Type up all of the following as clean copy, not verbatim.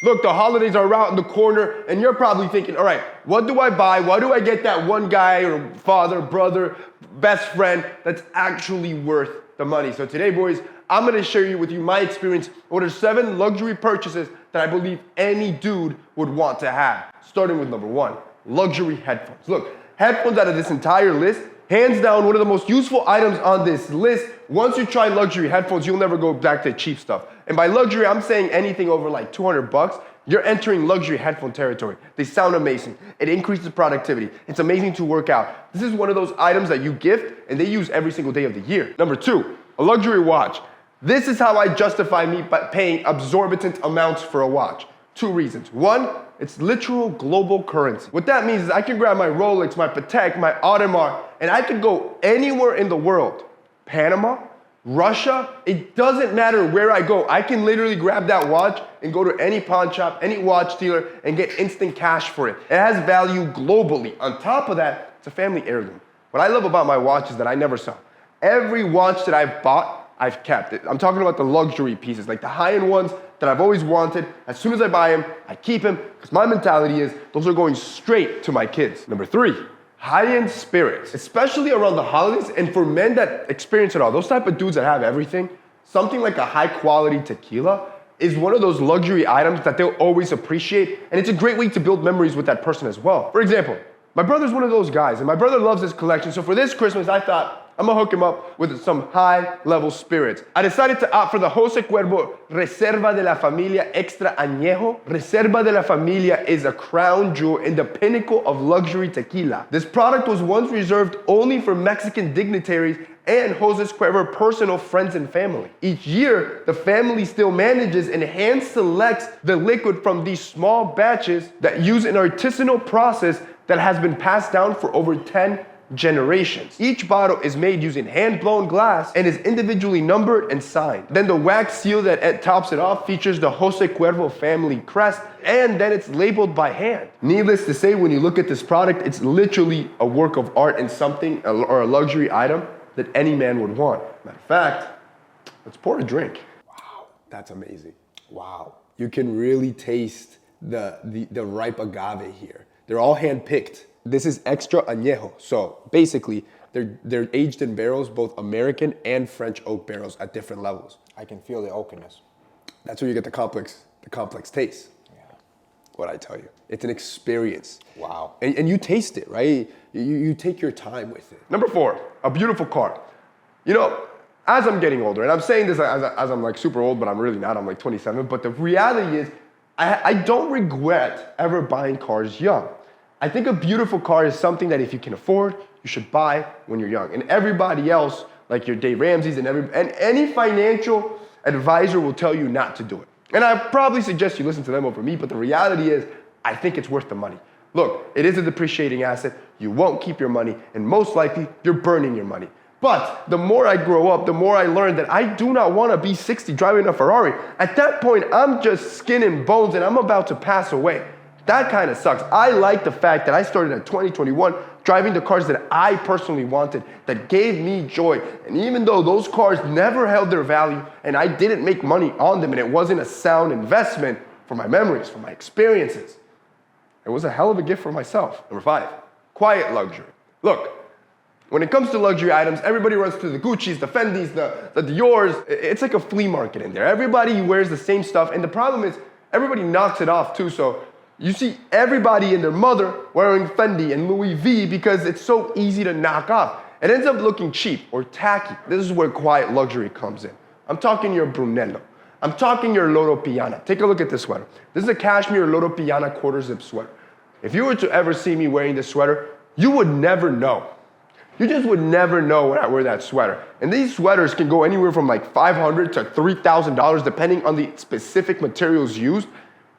Look, the holidays are around the corner, and you're probably thinking, all right, what do I buy? Why do I get that one guy or father, brother, best friend that's actually worth the money? So today, boys, I'm gonna share with you my experience. What are 7 luxury purchases that I believe any dude would want to have? Starting with number 1, luxury headphones. Look, headphones out of this entire list, hands down, one of the most useful items on this list. Once you try luxury headphones, you'll never go back to cheap stuff. And by luxury, I'm saying anything over like 200 bucks. You're entering luxury headphone territory. They sound amazing. It increases productivity. It's amazing to work out. This is one of those items that you gift and they use every single day of the year. Number 2, a luxury watch. This is how I justify me paying exorbitant amounts for a watch. 2 reasons. 1, it's literal global currency. What that means is I can grab my Rolex, my Patek, my Audemars, and I can go anywhere in the world. Panama, Russia, it doesn't matter where I go. I can literally grab that watch and go to any pawn shop, any watch dealer, and get instant cash for it. It has value globally. On top of that, it's a family heirloom. What I love about my watch is that I never sell. Every watch that I've bought, I've kept it. I'm talking about the luxury pieces, like the high-end ones that I've always wanted. As soon as I buy them, I keep them, because my mentality is those are going straight to my kids. Number 3, high-end spirits, especially around the holidays, and for men that experience it all, those type of dudes that have everything, something like a high-quality tequila is one of those luxury items that they'll always appreciate, and it's a great way to build memories with that person as well. For example, my brother's one of those guys, and my brother loves his collection, so for this Christmas, I thought, I'm gonna hook him up with some high-level spirits. I decided to opt for the Jose Cuervo Reserva de la Familia Extra Añejo. Reserva de la Familia is a crown jewel and the pinnacle of luxury tequila. This product was once reserved only for Mexican dignitaries and Jose Cuervo personal friends and family. Each year, the family still manages and hand selects the liquid from these small batches that use an artisanal process that has been passed down for over 10 generations. Each bottle is made using hand-blown glass and is individually numbered and signed. Then the wax seal that tops it off features the Jose Cuervo family crest, and then it's labeled by hand. Needless to say, when you look at this product, it's literally a work of art and something, or a luxury item that any man would want. Matter of fact, let's pour a drink. Wow, that's amazing. Wow. You can really taste the ripe agave here. They're all hand-picked. This is extra añejo. So basically, they're aged in barrels, both American and French oak barrels at different levels. I can feel the oakiness. That's where you get the complex taste. Yeah. What I tell you. It's an experience. Wow. And you taste it, right? You take your time with it. Number 4, a beautiful car. You know, as I'm getting older, and I'm saying this as I'm like super old, but I'm really not, I'm like 27, but the reality is, I don't regret ever buying cars young. I think a beautiful car is something that if you can afford, you should buy when you're young. And everybody else, like your Dave Ramsey's and any financial advisor will tell you not to do it. And I probably suggest you listen to them over me, but the reality is, I think it's worth the money. Look, it is a depreciating asset. You won't keep your money, and most likely, you're burning your money. But the more I grow up, the more I learn that I do not want to be 60 driving a Ferrari. At that point, I'm just skin and bones, and I'm about to pass away. That kind of sucks. I like the fact that I started at 2021 driving the cars that I personally wanted, that gave me joy. And even though those cars never held their value and I didn't make money on them and it wasn't a sound investment for my memories, for my experiences, it was a hell of a gift for myself. Number 5, quiet luxury. Look, when it comes to luxury items, everybody runs to the Gucci's, the Fendi's, the Dior's. It's like a flea market in there. Everybody wears the same stuff. And the problem is everybody knocks it off too. So you see everybody and their mother wearing Fendi and Louis V because it's so easy to knock off. It ends up looking cheap or tacky. This is where quiet luxury comes in. I'm talking your Brunello. I'm talking your Loro Piana. Take a look at this sweater. This is a cashmere Loro Piana quarter zip sweater. If you were to ever see me wearing this sweater, you would never know. You just would never know when I wear that sweater. And these sweaters can go anywhere from like $500 to $3,000 depending on the specific materials used.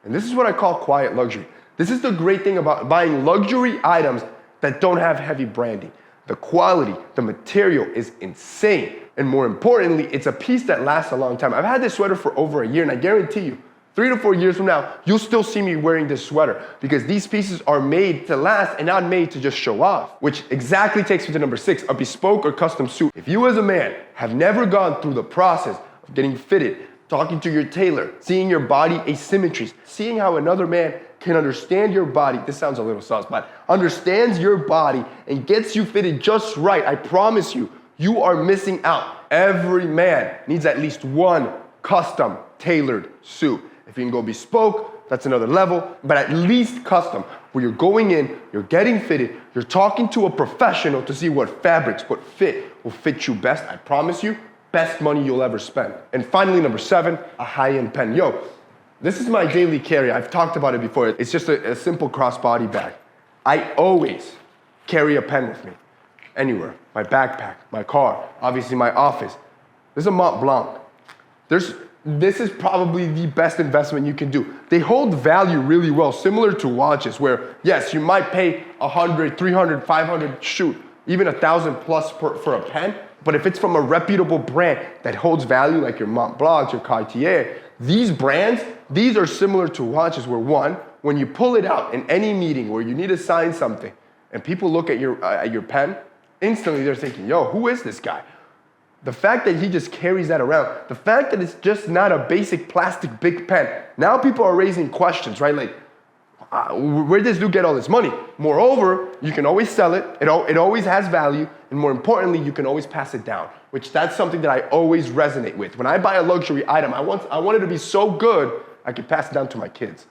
And this is what I call quiet luxury. This is the great thing about buying luxury items that don't have heavy branding. The quality, the material is insane. And more importantly, it's a piece that lasts a long time. I've had this sweater for over a year, and I guarantee you, 3 to 4 years from now, you'll still see me wearing this sweater because these pieces are made to last and not made to just show off, which exactly takes me to number 6, a bespoke or custom suit. If you as a man have never gone through the process of getting fitted, talking to your tailor, seeing your body asymmetries, seeing how another man can understand your body. This sounds a little sus, but understands your body and gets you fitted just right. I promise you, you are missing out. Every man needs at least one custom tailored suit. If you can go bespoke, that's another level, but at least custom, where you're going in, you're getting fitted, you're talking to a professional to see what fabrics, what fit will fit you best. I promise you, best money you'll ever spend. And finally, number 7, a high-end pen. Yo, this is my daily carry. I've talked about it before. It's just a simple crossbody bag. I always carry a pen with me, anywhere. My backpack, my car, obviously my office. This is a Mont Blanc. This is probably the best investment you can do. They hold value really well, similar to watches where, yes, you might pay 100, 300, 500, shoot, even 1,000 plus for a pen, but if it's from a reputable brand that holds value like your Mont Blanc, your Cartier, these brands, these are similar to watches where one, when you pull it out in any meeting where you need to sign something and people look at your pen, instantly they're thinking, yo, who is this guy? The fact that he just carries that around, the fact that it's just not a basic plastic big pen, now people are raising questions, right? Like, where does this dude get all this money? Moreover, you can always sell it. It always has value. And more importantly, you can always pass it down, which that's something that I always resonate with. When I buy a luxury item, I want it to be so good, I can pass it down to my kids.